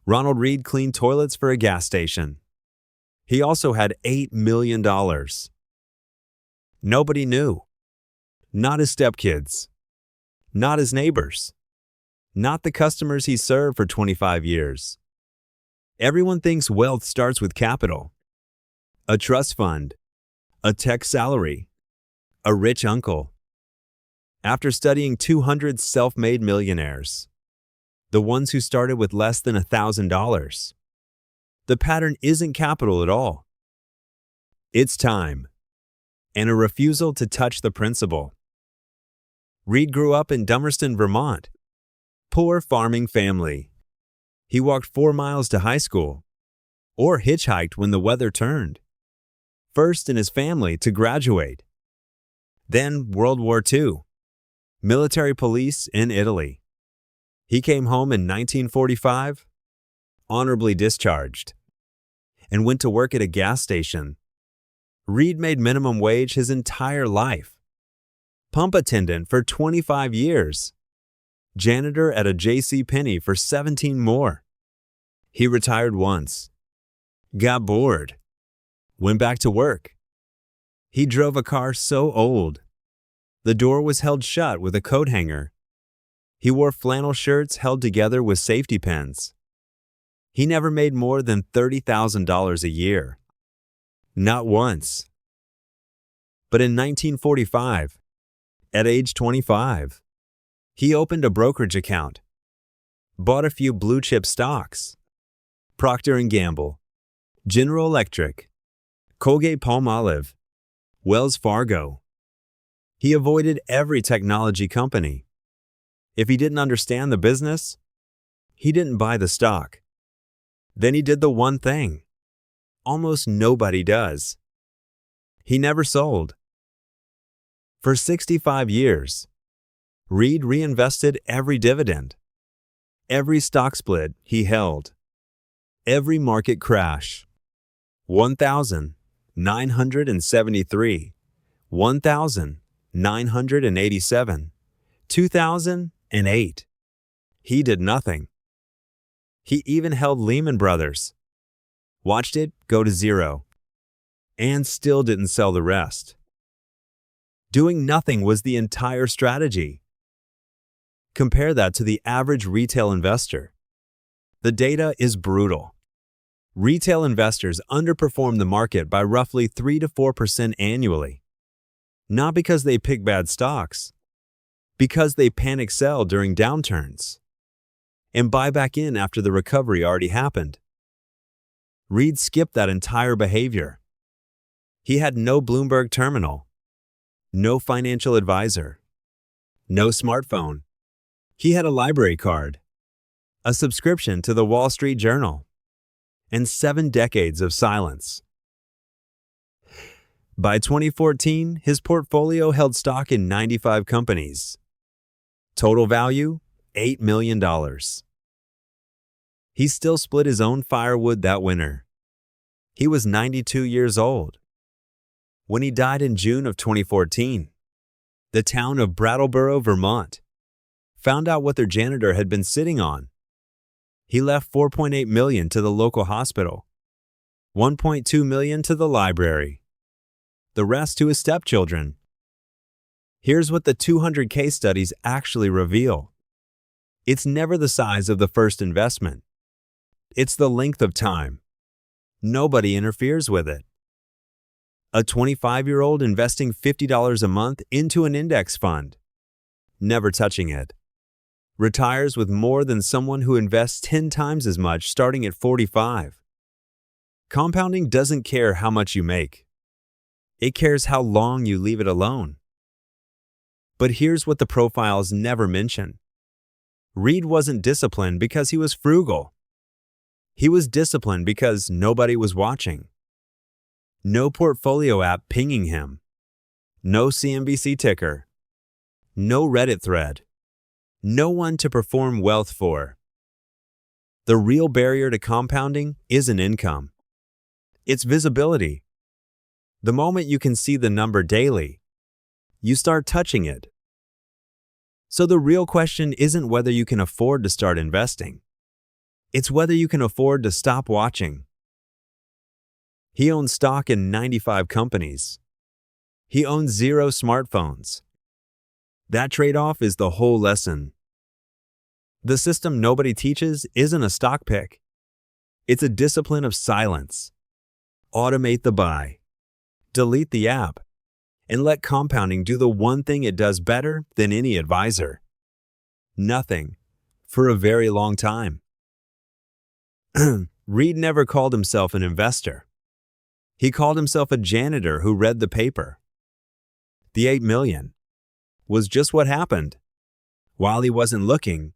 Ronald Reed cleaned toilets for a gas station. He also had $8 million. Nobody knew. Not his stepkids. Not his neighbors. Not the customers he served for 25 years. Everyone thinks wealth starts with capital. A trust fund. A tech salary. A rich uncle. After studying 200 self-made millionaires, the ones who started with less than $1,000, the pattern isn't capital at all. It's time, and a refusal to touch the principal. Reed grew up in Dummerston, Vermont. Poor farming family. He walked 4 miles to high school, or hitchhiked when the weather turned. First in his family to graduate. Then World War II. Military police in Italy. He came home in 1945, honorably discharged, and went to work at a gas station. Reed made minimum wage his entire life. Pump attendant for 25 years. Janitor at a JCPenney for 17 more. He retired once. Got bored. Went back to work. He drove a car so old. The door was held shut with a coat hanger. He wore flannel shirts held together with safety pins. He never made more than $30,000 a year. Not once. But in 1945, at age 25, he opened a brokerage account, bought a few blue-chip stocks, Procter & Gamble, General Electric, Colgate-Palmolive, Wells Fargo. He avoided every technology company. If he didn't understand the business, he didn't buy the stock. Then he did the one thing almost nobody does. He never sold. For 65 years, Reed reinvested every dividend, every stock split he held, every market crash. 1,973, 1,987, 2008. He did nothing. He even held Lehman Brothers, watched it go to zero, and still didn't sell the rest. Doing nothing was the entire strategy. Compare that to the average retail investor. The data is brutal. Retail investors underperform the market by roughly 3 to 4% annually. Not because they pick bad stocks, because they panic sell during downturns and buy back in after the recovery already happened. Reed skipped that entire behavior. He had no Bloomberg terminal, no financial advisor, no smartphone. He had a library card, a subscription to the Wall Street Journal, and 7 decades of silence. By 2014, his portfolio held stock in 95 companies. Total value, $8 million. He still split his own firewood that winter. He was 92 years old. When he died in June of 2014, the town of Brattleboro, Vermont, found out what their janitor had been sitting on. He left $4.8 million to the local hospital, $1.2 million to the library, the rest to his stepchildren. Here's what the 200 case studies actually reveal. It's never the size of the first investment. It's the length of time. Nobody interferes with it. A 25-year-old investing $50 a month into an index fund, never touching it, retires with more than someone who invests 10 times as much starting at 45. Compounding doesn't care how much you make. It cares how long you leave it alone. But here's what the profiles never mention. Reed wasn't disciplined because he was frugal. He was disciplined because nobody was watching. No portfolio app pinging him. No CNBC ticker. No Reddit thread. No one to perform wealth for. The real barrier to compounding isn't income. It's visibility. The moment you can see the number daily, you start touching it. So the real question isn't whether you can afford to start investing. It's whether you can afford to stop watching. He owns stock in 95 companies. He owns 0 smartphones. That trade-off is the whole lesson. The system nobody teaches isn't a stock pick. It's a discipline of silence. Automate the buy. Delete the app. And let compounding do the one thing it does better than any advisor. Nothing. For a very long time. Reed never called himself an investor. He called himself a janitor who read the paper. The $8 million was just what happened. While he wasn't looking,